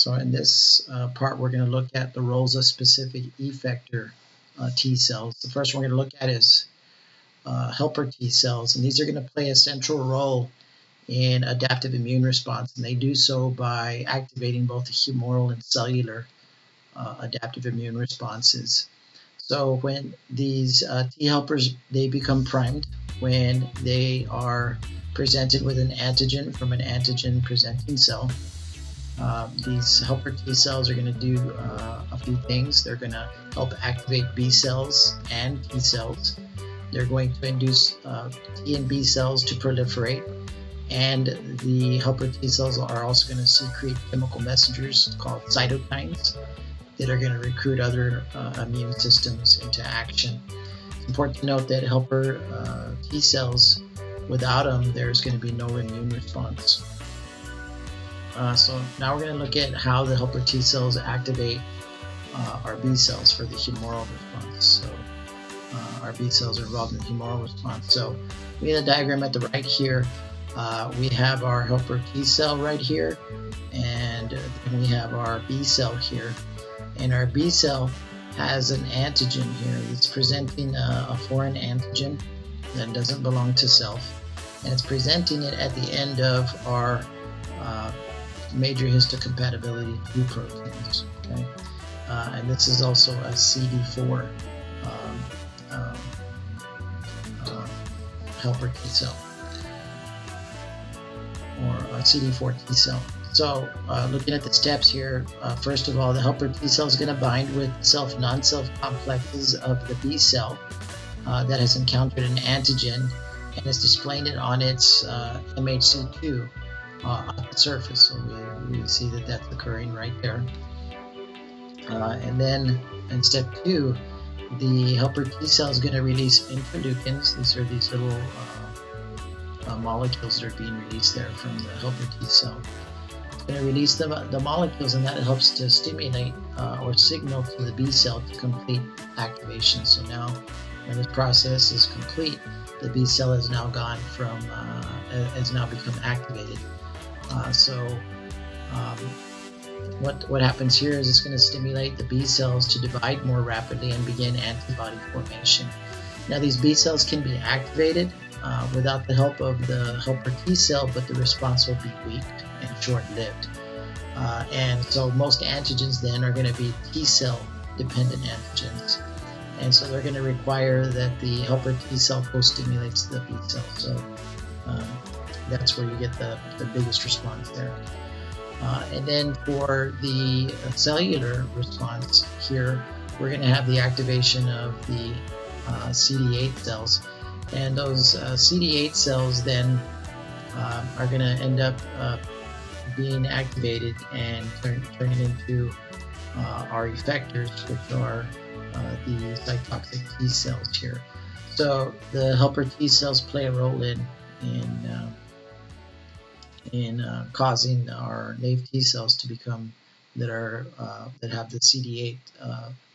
So in this part, we're going to look at the roles of specific effector T cells. The first one we're going to look at is helper T cells, and these are going to play a central role in adaptive immune response, and they do so by activating both the humoral and cellular adaptive immune responses. So when these T helpers, they become primed when they are presented with an antigen from an antigen presenting cell. These helper T cells are going to do a few things. They're going to help activate B cells and T cells. They're going to induce T and B cells to proliferate, and the helper T cells are also going to secrete chemical messengers called cytokines that are going to recruit other immune systems into action. It's important to note that helper T cells, without them, there's going to be no immune response. So now we're going to look at how the helper T cells activate our B cells for the humoral response. So our B cells are involved in the humoral response. So we have the diagram at the right here. We have our helper T cell right here, and then we have our B cell here. And our B cell has an antigen here. It's presenting a foreign antigen that doesn't belong to self, and it's presenting it at the end of our major histocompatibility 2 proteins. Okay? And this is also a CD4 helper T cell, or a CD4 T cell. So looking at the steps here, first of all, the helper T cell is going to bind with self non-self complexes of the B cell that has encountered an antigen and is displaying it on its MHC2 at the surface. So we see that that's occurring right there. And then in step 2, the helper T cell is going to release interleukins. These are these little molecules that are being released there from the helper T cell. It's going to release the molecules, and that helps to stimulate or signal to the B cell to complete activation. So now, when this process is complete, the B cell has now gone from has now become activated. What happens here is it's going to stimulate the B cells to divide more rapidly and begin antibody formation. Now these B cells can be activated without the help of the helper T cell, but the response will be weak and short-lived. And so most antigens then are going to be T cell dependent antigens. And so they're going to require that the helper T cell co-stimulates the B cell. So that's where you get the biggest response there. And then for the cellular response here, we're going to have the activation of the CD8 cells. And those CD8 cells then are going to end up being activated and turning into our effectors, which are the cytotoxic T cells here. So the helper T cells play a role in causing our naive T cells to become that have the CD8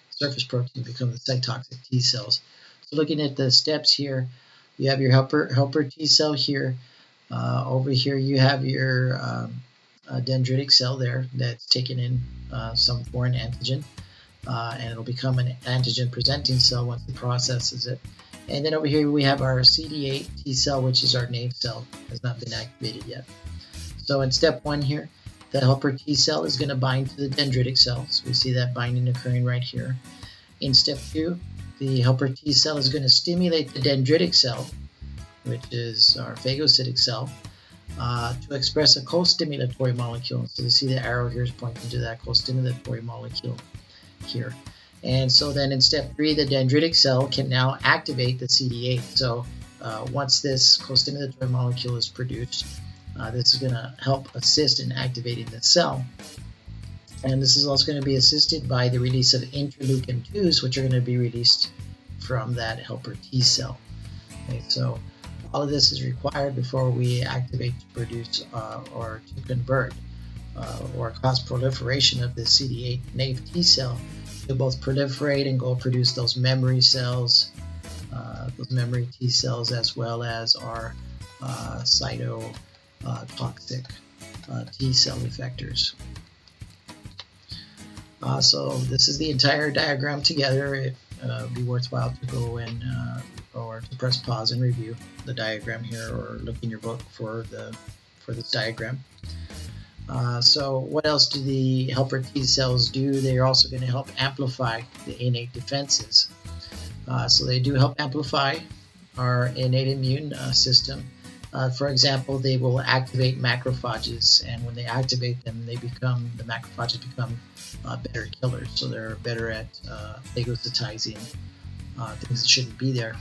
surface protein become the cytotoxic T cells. So looking at the steps here, you have your helper T cell here. Over here you have your dendritic cell there that's taking in some foreign antigen, and it'll become an antigen presenting cell once it processes it. And then over here we have our CD8 T cell, which is our naive cell, has not been activated yet. So in step 1 here, the helper T cell is going to bind to the dendritic cell. So we see that binding occurring right here. In step 2, the helper T cell is going to stimulate the dendritic cell, which is our phagocytic cell, to express a co-stimulatory molecule. So you see the arrow here is pointing to that co-stimulatory molecule here. And so then in step 3, the dendritic cell can now activate the CD8. So once this co-stimulatory molecule is produced, this is going to help assist in activating the cell. And this is also going to be assisted by the release of interleukin-2s, which are going to be released from that helper T cell. Okay, so all of this is required before we activate to produce or to convert or cause proliferation of the CD8 naive T cell to both proliferate and go produce those memory cells, those memory T cells, as well as our cytotoxic T cell effectors. So this is the entire diagram together. It would be worthwhile to go and or to press pause and review the diagram here, or look in your book for this diagram. So what else do the helper T cells do? They're also going to help amplify the innate defenses. So they do help amplify our innate immune system. For example, they will activate macrophages, and when they activate them, the macrophages become better killers. So they're better at phagocytizing things that shouldn't be there.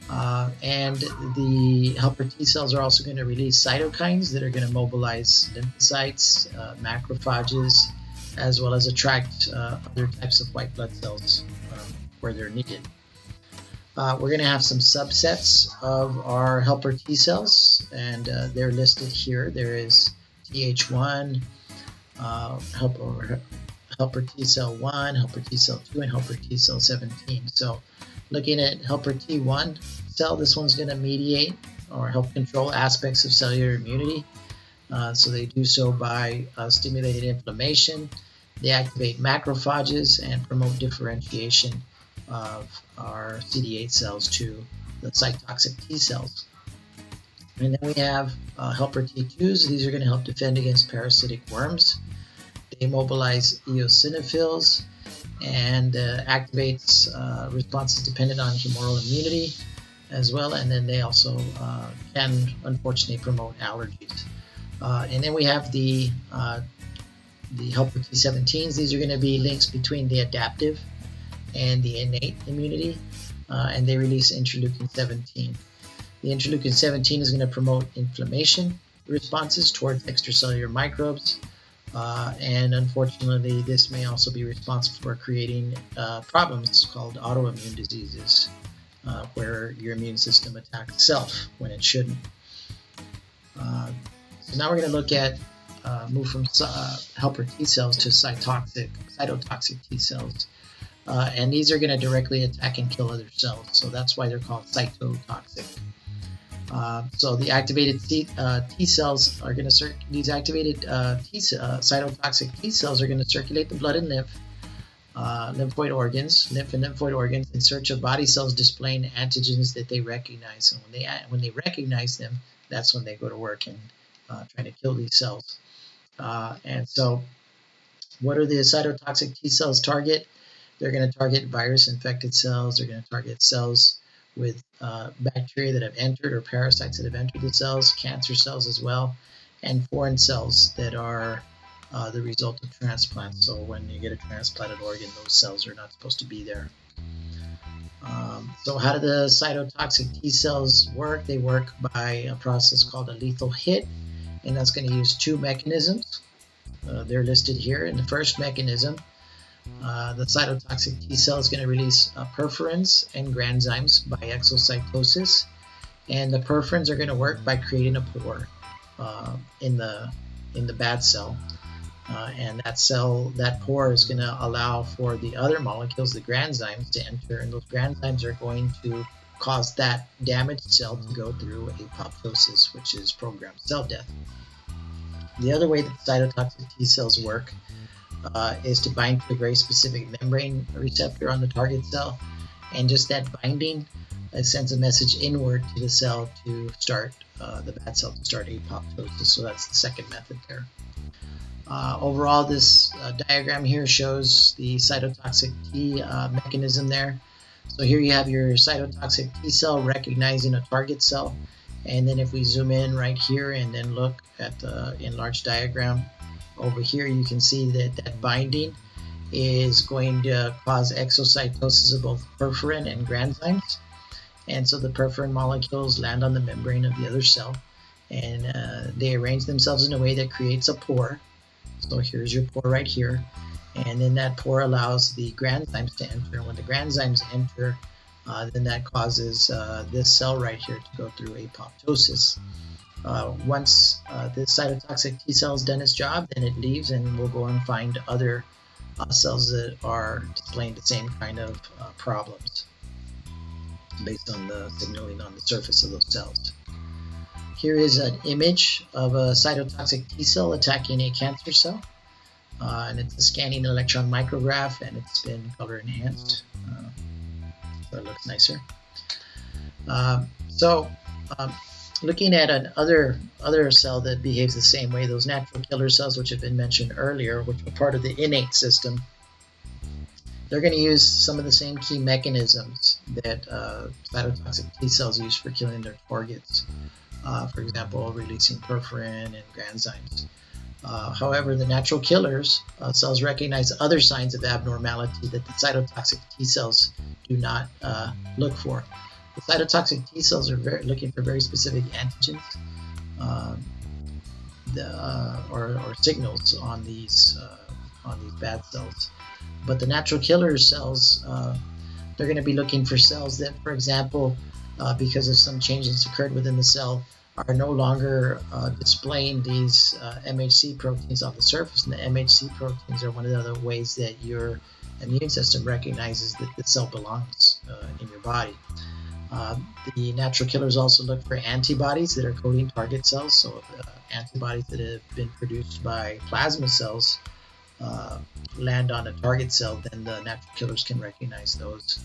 And the helper T cells are also going to release cytokines that are going to mobilize lymphocytes, macrophages, as well as attract other types of white blood cells where they're needed. We're going to have some subsets of our helper T cells, and they're listed here. There is Th1, helper T cell 1, helper T cell 2, and helper T cell 17. So looking at helper T1 cell, this one's going to mediate or help control aspects of cellular immunity. So they do so by stimulating inflammation. They activate macrophages and promote differentiation of our CD8 cells to the cytotoxic T cells. And then we have helper T2s. These are going to help defend against parasitic worms. They mobilize eosinophils and activates responses dependent on humoral immunity as well. And then they also can unfortunately promote allergies. And then we have the helper T17s. These are going to be links between the adaptive and the innate immunity, and they release interleukin 17. The interleukin 17 is going to promote inflammation responses towards extracellular microbes, and unfortunately this may also be responsible for creating problems called autoimmune diseases, where your immune system attacks self when it shouldn't. So now we're going to look at move from helper T cells to cytotoxic T cells. And these are going to directly attack and kill other cells, so that's why they're called cytotoxic. So the activated T cells are going to these activated cytotoxic T cells are going to circulate the blood and lymph and lymphoid organs in search of body cells displaying antigens that they recognize. And when they recognize them, that's when they go to work and trying to kill these cells. And so, what are the cytotoxic T cells target? They're going to target virus-infected cells. They're going to target cells with bacteria that have entered or parasites that have entered the cells, cancer cells as well, and foreign cells that are the result of transplants. So when you get a transplanted organ, those cells are not supposed to be there. So how do the cytotoxic T cells work? They work by a process called a lethal hit, and that's going to use two mechanisms. They're listed here. In the first mechanism, the cytotoxic T cell is going to release perforins and granzymes by exocytosis, and the perforins are going to work by creating a pore in the bad cell, and that pore is going to allow for the other molecules, the granzymes, to enter, and those granzymes are going to cause that damaged cell to go through apoptosis, which is programmed cell death. The other way that cytotoxic T cells work is to bind to a very specific membrane receptor on the target cell, and just that binding sends a message inward to the cell to start the bad cell to start apoptosis. So that's the second method there. Overall, this diagram here shows the cytotoxic T mechanism there. So here you have your cytotoxic T cell recognizing a target cell, and then if we zoom in right here and then look at the enlarged diagram over here, you can see that binding is going to cause exocytosis of both perforin and granzymes, and so the perforin molecules land on the membrane of the other cell, and they arrange themselves in a way that creates a pore. So here's your pore right here, and then that pore allows the granzymes to enter, and when the granzymes enter, then that causes this cell right here to go through apoptosis. Once this cytotoxic T cell has done its job, then it leaves and will go and find other cells that are displaying the same kind of problems based on the signaling on the surface of those cells. Here is an image of a cytotoxic T cell attacking a cancer cell. and it's a scanning electron micrograph, and it's been color enhanced, so it looks nicer. So looking at other cell that behaves the same way, those natural killer cells, which have been mentioned earlier, which are part of the innate system, they're going to use some of the same key mechanisms that cytotoxic T cells use for killing their targets. For example, releasing perforin and granzymes. However, the natural killers cells recognize other signs of abnormality that the cytotoxic T cells do not look for. The cytotoxic T cells are looking for very specific antigens or signals on these bad cells. But the natural killer cells, they're going to be looking for cells that, for example, because of some changes occurred within the cell, are no longer displaying these MHC proteins on the surface. And the MHC proteins are one of the other ways that your immune system recognizes that the cell belongs in your body. The natural killers also look for antibodies that are coding target cells. So antibodies that have been produced by plasma cells land on a target cell, then the natural killers can recognize those.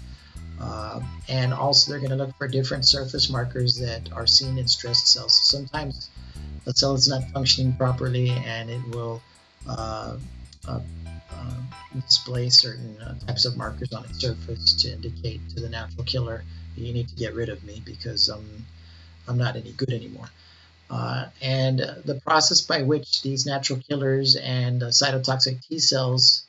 And also they're going to look for different surface markers that are seen in stressed cells. So sometimes a cell is not functioning properly and it will display certain types of markers on its surface to indicate to the natural killer, you need to get rid of me because I'm not any good anymore. And the process by which these natural killers and cytotoxic T cells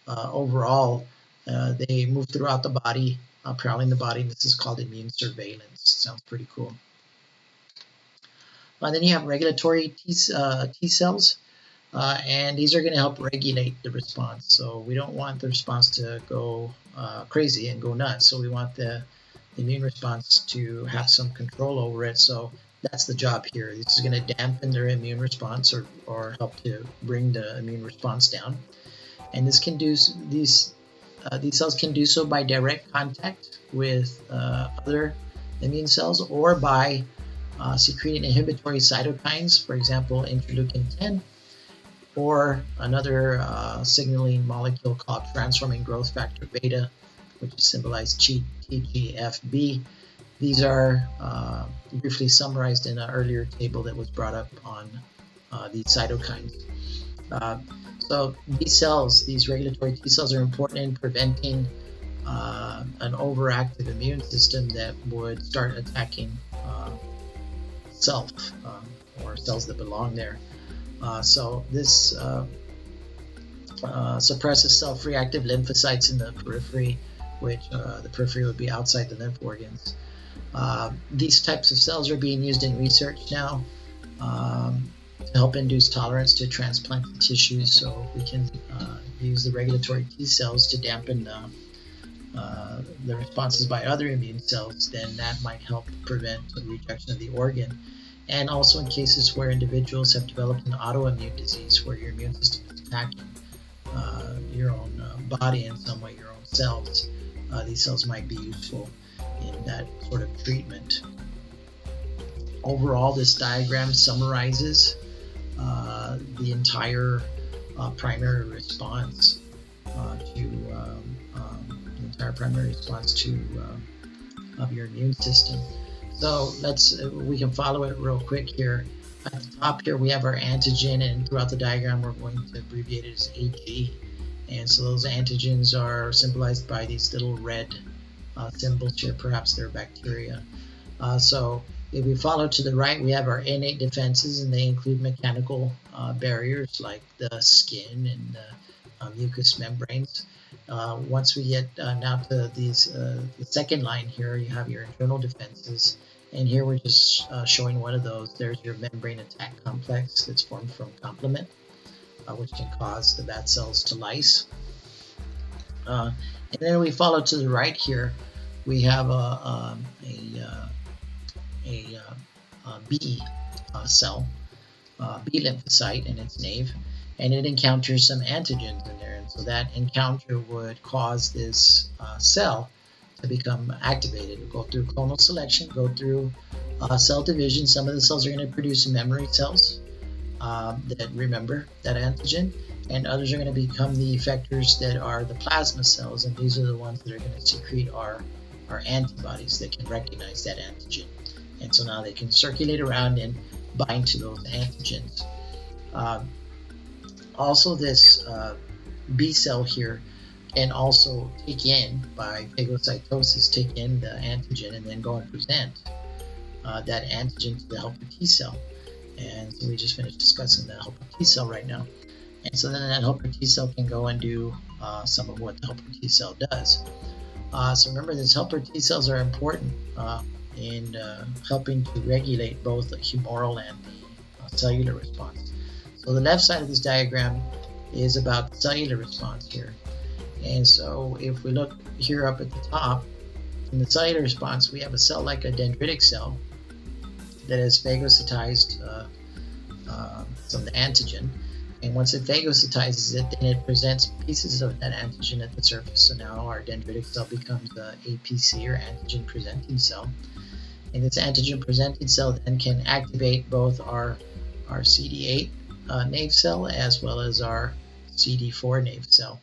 overall, they move throughout the body, prowling the body. This is called immune surveillance. Sounds pretty cool. And then you have regulatory T cells, and these are going to help regulate the response. So we don't want the response to go crazy and go nuts. So we want the immune response to have some control over it. So that's the job here. This is going to dampen their immune response or help to bring the immune response down. And this can do these cells can do so by direct contact with other immune cells or by secreting inhibitory cytokines, for example, interleukin 10, or another signaling molecule called transforming growth factor beta, which is symbolized TGFB. These are briefly summarized in an earlier table that was brought up on these cytokines. So these cells, these regulatory T cells, are important in preventing an overactive immune system that would start attacking self or cells that belong there. So this suppresses self-reactive lymphocytes in the periphery, which the periphery would be outside the lymph organs. These types of cells are being used in research now to help induce tolerance to transplanted tissues. So we can use the regulatory T cells to dampen the responses by other immune cells. Then that might help prevent the rejection of the organ. And also in cases where individuals have developed an autoimmune disease where your immune system is attacking your own body in some way, your own cells, these cells might be useful in that sort of treatment. Overall, this diagram summarizes the entire primary response of your immune system. So we can follow it real quick here. At the top here, we have our antigen, and throughout the diagram, we're going to abbreviate it as AG. And so those antigens are symbolized by these little red symbols here. Perhaps they're bacteria. So if we follow to the right, we have our innate defenses, and they include mechanical barriers like the skin and the mucous membranes. Once we get now to these, the second line here, you have your internal defenses. And here we're just showing one of those. There's your membrane attack complex that's formed from complement, which can cause the bad cells to lyse. And then we follow to the right here. We have a B cell, B lymphocyte in its nave, and it encounters some antigens in there. And so that encounter would cause this cell to become activated. Go through clonal selection, go through cell division. Some of the cells are going to produce memory cells, that remember that antigen, and others are going to become the effectors that are the plasma cells, and these are the ones that are going to secrete our antibodies that can recognize that antigen. And so now they can circulate around and bind to those antigens. Also, this B cell here can also take in, by phagocytosis, take in the antigen and then go and present that antigen to the helper T cell. And so we just finished discussing the helper T cell right now. And so then that helper T cell can go and do some of what the helper T cell does. So remember, these helper T cells are important in helping to regulate both the humoral and the cellular response. So the left side of this diagram is about the cellular response here. And so if we look here up at the top, in the cellular response, we have a cell like a dendritic cell that has phagocytized some of the antigen. And once it phagocytizes it, then it presents pieces of that antigen at the surface. So now our dendritic cell becomes the APC, or antigen presenting cell. And this antigen presenting cell then can activate both our CD8 nave cell as well as our CD4 nave cell.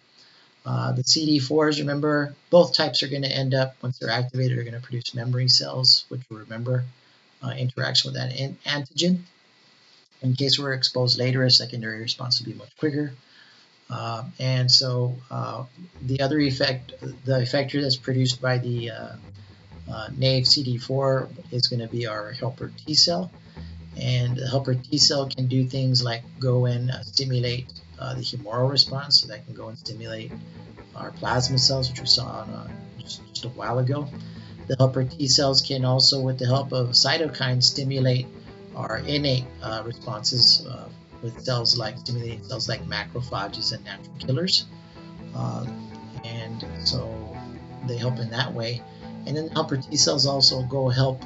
The CD4s, remember, both types are going to end up, once they're activated, are going to produce memory cells, which will remember interaction with that antigen. In case we're exposed later, a secondary response will be much quicker. And so the other effect, the effector that's produced by the nave CD4 is going to be our helper T cell. And the helper T cell can do things like go and stimulate the humoral response, so that can go and stimulate our plasma cells, which we saw on, just a while ago. The helper T cells can also, with the help of cytokines, stimulate our innate responses with cells like stimulating cells like macrophages and natural killers, and so they help in that way. And then the helper T cells also go help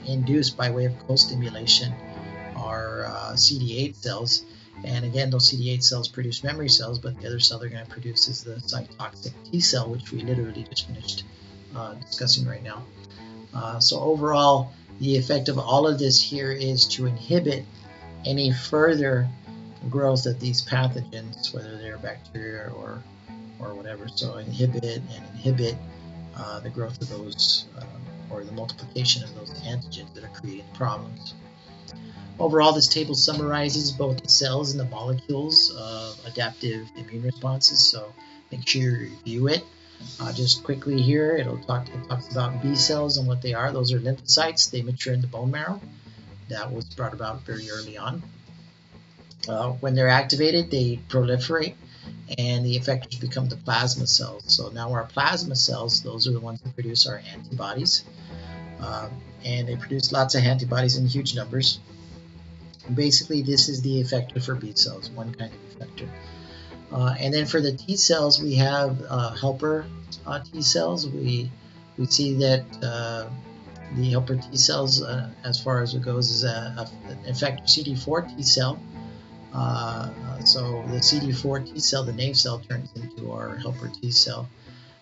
induce, by way of co-stimulation, our CD8 cells. And again, those CD8 cells produce memory cells, but the other cell they're going to produce is the cytotoxic T cell, which we literally just finished discussing right now. So overall, the effect of all of this here is to inhibit any further growth of these pathogens, whether they're bacteria or whatever. So inhibit the growth of those, or the multiplication of those antigens that are creating problems. Overall, this table summarizes both the cells and the molecules of adaptive immune responses, so make sure you review it. Just quickly here, it talks about B cells and what they are. Those are lymphocytes. They mature in the bone marrow. That was brought about very early on. When they're activated, they proliferate, and the effectors become the plasma cells. So now our plasma cells, those are the ones that produce our antibodies. And they produce lots of antibodies in huge numbers. Basically, this is the effector for B cells, one kind of effector. And then for the T cells, we have helper T cells. We see that the helper T cells, as far as it goes, is an effector CD4 T cell. So the CD4 T cell, the nave cell, turns into our helper T cell.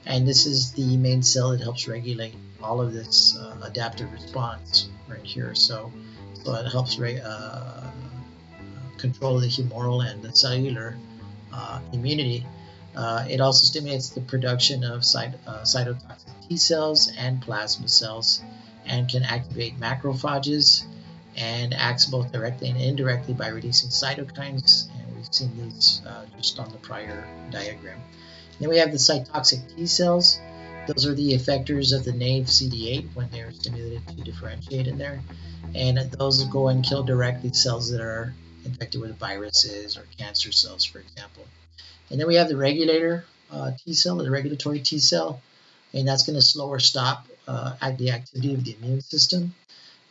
And this is the main cell that helps regulate all of this adaptive response right here. So it helps control the humoral and the cellular immunity. It also stimulates the production of cytotoxic T cells and plasma cells, and can activate macrophages, and acts both directly and indirectly by releasing cytokines. And we've seen these just on the prior diagram. Then we have the cytotoxic T cells. Those are the effectors of the nave CD8 when they're stimulated to differentiate in there. And those go and kill directly cells that are infected with viruses or cancer cells, for example. And then we have the regulator T cell, the regulatory T cell, and that's going to slow or stop the activity of the immune system.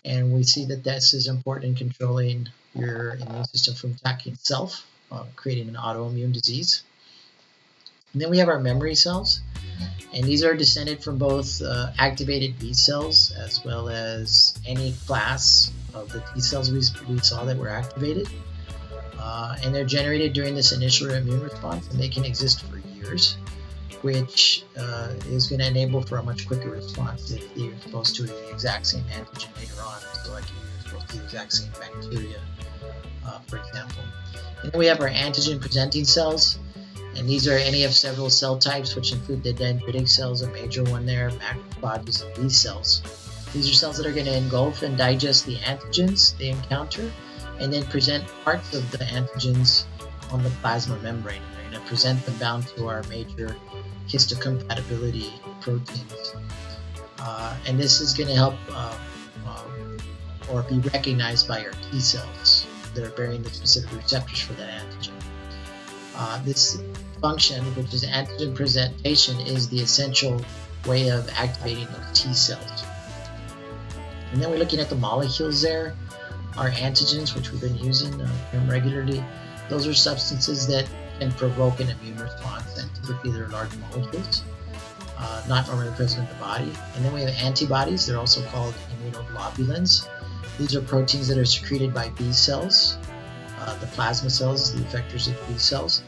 And we see that this is important in controlling your immune system from attacking itself, creating an autoimmune disease. And then we have our memory cells, and these are descended from both activated B cells as well as any class of the T cells we saw that were activated. And they're generated during this initial immune response, and they can exist for years, which is going to enable for a much quicker response if you're exposed to the exact same antigen later on. So like a year opposed to the exact same bacteria, for example. And then we have our antigen-presenting cells, and these are any of several cell types, which include the dendritic cells, a major one there, macrophages, and B cells. These are cells that are going to engulf and digest the antigens they encounter, and then present parts of the antigens on the plasma membrane. We're going to present them bound to our major histocompatibility proteins. And this is going to help or be recognized by our T cells that are bearing the specific receptors for that antigen. This function, which is antigen presentation, is the essential way of activating those T cells. And then we're looking at the molecules there. Our antigens, which we've been using regularly, those are substances that can provoke an immune response, and typically they're large molecules, not normally present in the body. And then we have antibodies. They're also called immunoglobulins. These are proteins that are secreted by B cells, the plasma cells, the effectors of B cells.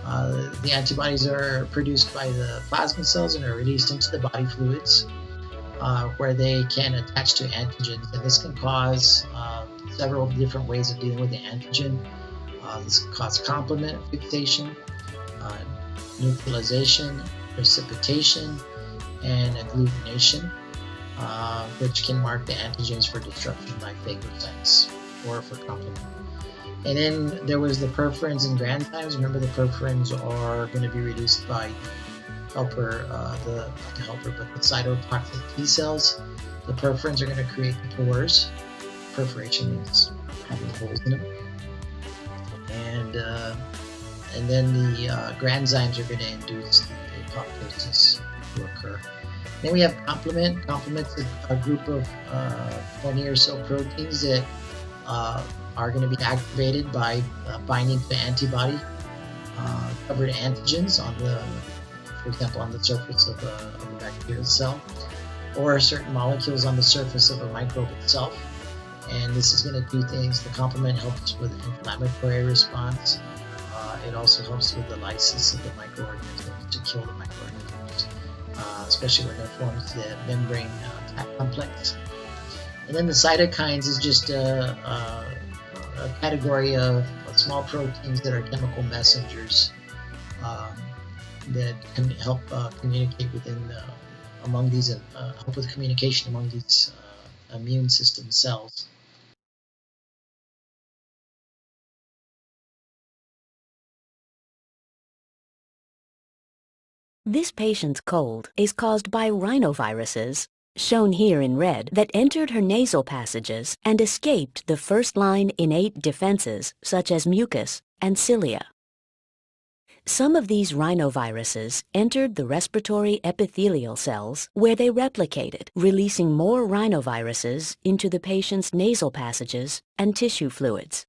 The antibodies are produced by the plasma cells and are released into the body fluids, where they can attach to antigens, and this can cause several different ways of dealing with the antigen. This can cause complement fixation, neutralization, precipitation, and agglutination, which can mark the antigens for destruction by phagocytes or for complement. And then there was the perforins and granzymes. Remember, the perforins are going to be reduced by helper, the cytotoxic T cells. The perforins are going to create the pores. Perforation means having holes in them. And then the granzymes are going to induce the apoptosis to occur. Then we have complement. Complement's a group of 20 or so proteins that are going to be activated by binding to antibody covered antigens on the, for example, on the surface of a bacterial cell, or certain molecules on the surface of a microbe itself. And this is going to do things. The complement helps with inflammatory response. It also helps with the lysis of the microorganisms, to kill the microorganisms, especially when it forms the membrane complex. And then the cytokines is just a category of small proteins that are chemical messengers that can help communicate among these, help with communication among these immune system cells. This patient's cold is caused by rhinoviruses, shown here in red, that entered her nasal passages and escaped the first-line innate defenses such as mucus and cilia. Some of these rhinoviruses entered the respiratory epithelial cells where they replicated, releasing more rhinoviruses into the patient's nasal passages and tissue fluids.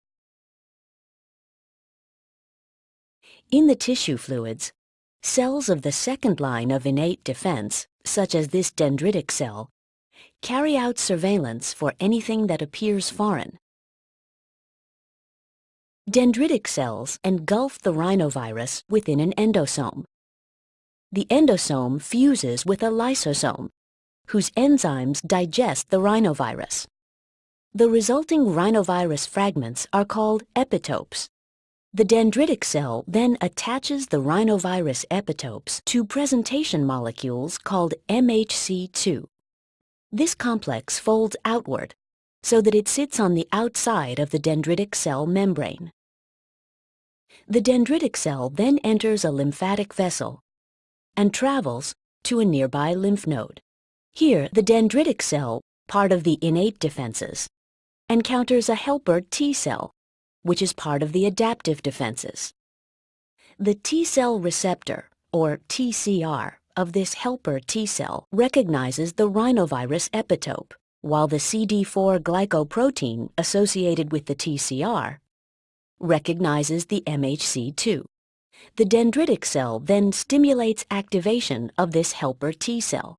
In the tissue fluids, cells of the second line of innate defense, such as this dendritic cell, carry out surveillance for anything that appears foreign. Dendritic cells engulf the rhinovirus within an endosome. The endosome fuses with a lysosome, whose enzymes digest the rhinovirus. The resulting rhinovirus fragments are called epitopes. The dendritic cell then attaches the rhinovirus epitopes to presentation molecules called MHC2. This complex folds outward so that it sits on the outside of the dendritic cell membrane. The dendritic cell then enters a lymphatic vessel and travels to a nearby lymph node. Here, the dendritic cell, part of the innate defenses, encounters a helper T cell, which is part of the adaptive defenses. The T cell receptor, or TCR, of this helper T cell recognizes the rhinovirus epitope, while the CD4 glycoprotein associated with the TCR recognizes the MHC2. The dendritic cell then stimulates activation of this helper T cell.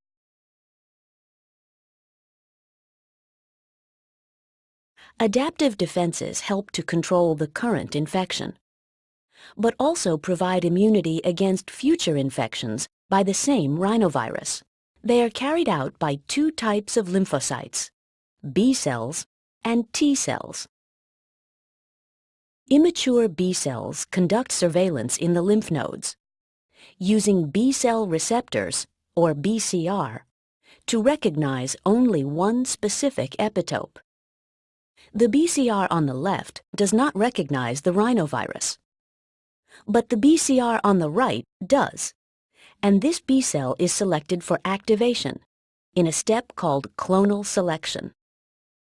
Adaptive defenses help to control the current infection, but also provide immunity against future infections by the same rhinovirus. They are carried out by two types of lymphocytes, B cells and T cells. Immature B cells conduct surveillance in the lymph nodes, using B cell receptors, or BCR, to recognize only one specific epitope. The BCR on the left does not recognize the rhinovirus, but the BCR on the right does, and this B cell is selected for activation in a step called clonal selection.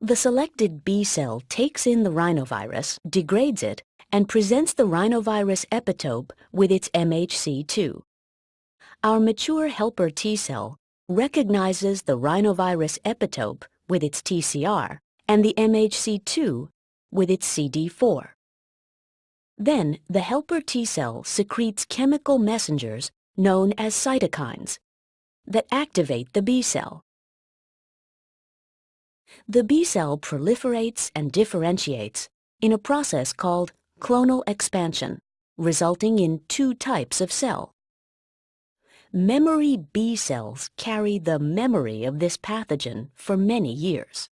The selected B cell takes in the rhinovirus, degrades it, and presents the rhinovirus epitope with its MHC2. Our mature helper T cell recognizes the rhinovirus epitope with its TCR and the MHC2 with its CD4. Then, the helper T cell secretes chemical messengers known as cytokines that activate the B cell. The B cell proliferates and differentiates in a process called clonal expansion, resulting in two types of cell. Memory B cells carry the memory of this pathogen for many years.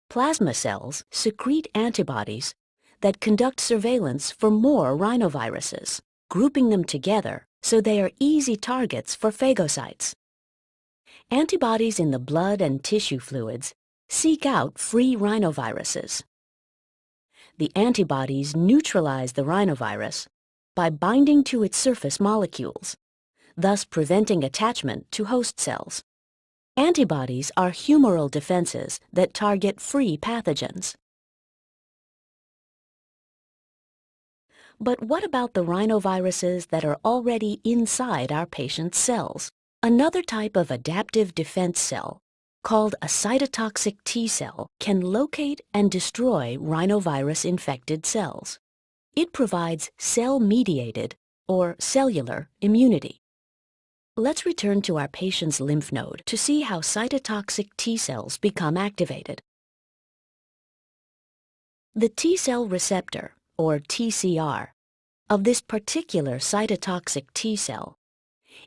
Plasma cells secrete antibodies that conduct surveillance for more rhinoviruses, grouping them together so they are easy targets for phagocytes. Antibodies in the blood and tissue fluids seek out free rhinoviruses. The antibodies neutralize the rhinovirus by binding to its surface molecules, thus preventing attachment to host cells. Antibodies are humoral defenses that target free pathogens. But what about the rhinoviruses that are already inside our patient's cells? Another type of adaptive defense cell, called a cytotoxic T cell, can locate and destroy rhinovirus-infected cells. It provides cell-mediated, or cellular, immunity. Let's return to our patient's lymph node to see how cytotoxic T cells become activated. The T cell receptor, or TCR, of this particular cytotoxic T cell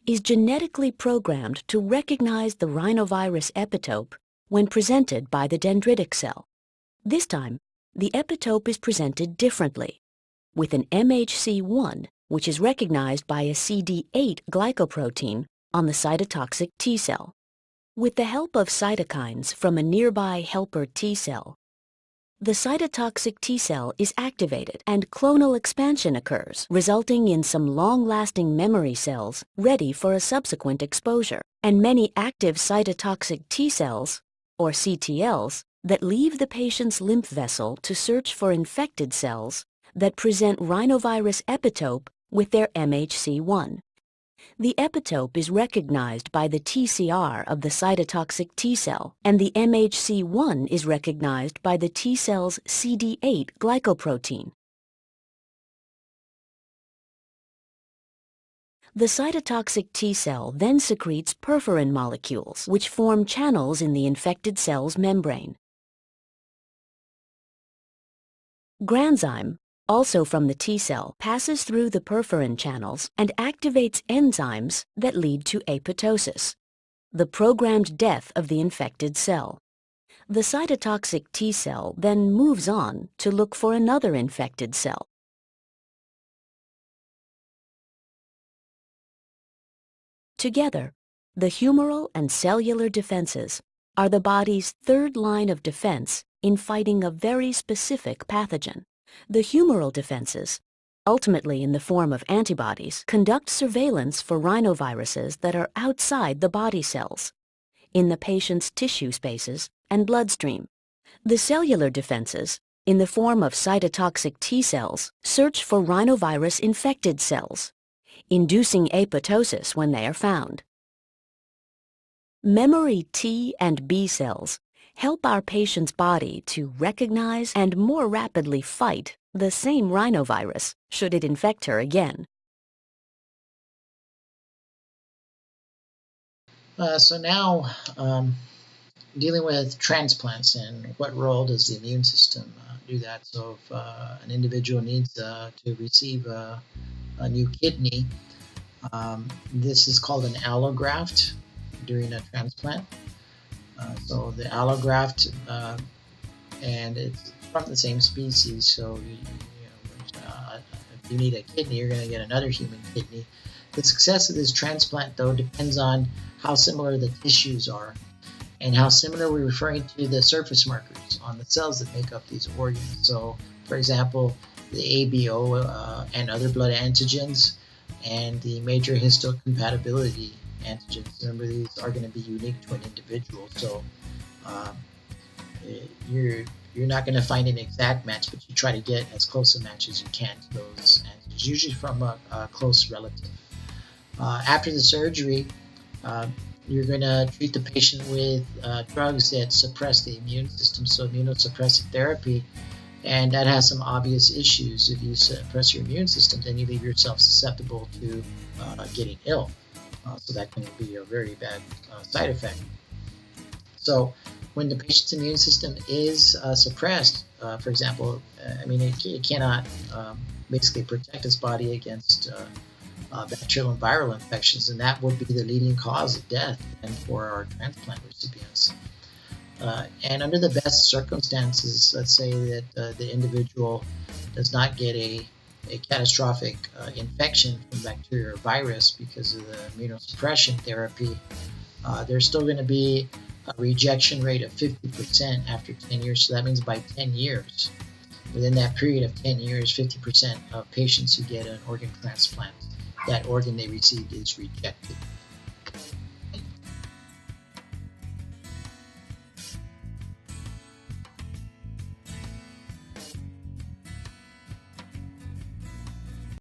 is genetically programmed to recognize the rhinovirus epitope when presented by the dendritic cell. This time, the epitope is presented differently, with an MHC1, which is recognized by a CD8 glycoprotein on the cytotoxic T cell. With the help of cytokines from a nearby helper T cell, the cytotoxic T cell is activated and clonal expansion occurs, resulting in some long-lasting memory cells ready for a subsequent exposure, and many active cytotoxic T cells, or CTLs, that leave the patient's lymph vessel to search for infected cells that present rhinovirus epitope with their MHC1. The epitope is recognized by the TCR of the cytotoxic T cell, and the MHC1 is recognized by the T cell's CD8 glycoprotein. The cytotoxic T cell then secretes perforin molecules, which form channels in the infected cell's membrane. Granzyme, also from the T cell, passes through the perforin channels and activates enzymes that lead to apoptosis, the programmed death of the infected cell. The cytotoxic T cell then moves on to look for another infected cell. Together, the humoral and cellular defenses are the body's third line of defense in fighting a very specific pathogen. The humoral defenses, ultimately in the form of antibodies, conduct surveillance for rhinoviruses that are outside the body cells, in the patient's tissue spaces and bloodstream. The cellular defenses, in the form of cytotoxic T cells, search for rhinovirus-infected cells, inducing apoptosis when they are found. Memory T and B cells help our patient's body to recognize and more rapidly fight the same rhinovirus should it infect her again. So now, dealing with transplants and what role does the immune system do that? So if an individual needs to receive a new kidney, this is called an allograft during a transplant. So the allograft and it's from the same species. So if you need a kidney, you're going to get another human kidney. The success of this transplant, though, depends on how similar the tissues are and how similar we're referring to the surface markers on the cells that make up these organs. So, for example, the ABO and other blood antigens and the major histocompatibility antigens. Remember, these are going to be unique to an individual. So you're not going to find an exact match, but you try to get as close a match as you can to those antigens, usually from a close relative. After the surgery, you're going to treat the patient with drugs that suppress the immune system, so immunosuppressive therapy, and that has some obvious issues. If you suppress your immune system, then you leave yourself susceptible to getting ill. So that can be a very bad side effect. So when the patient's immune system is suppressed, for example, it cannot basically protect its body against bacterial and viral infections, and that would be the leading cause of death and for our transplant recipients. And under the best circumstances, let's say that the individual does not get a catastrophic infection from bacteria or virus because of the immunosuppression therapy, there's still going to be a rejection rate of 50% after 10 years. So that means by 10 years, within that period of 10 years, 50% of patients who get an organ transplant, that organ they received is rejected.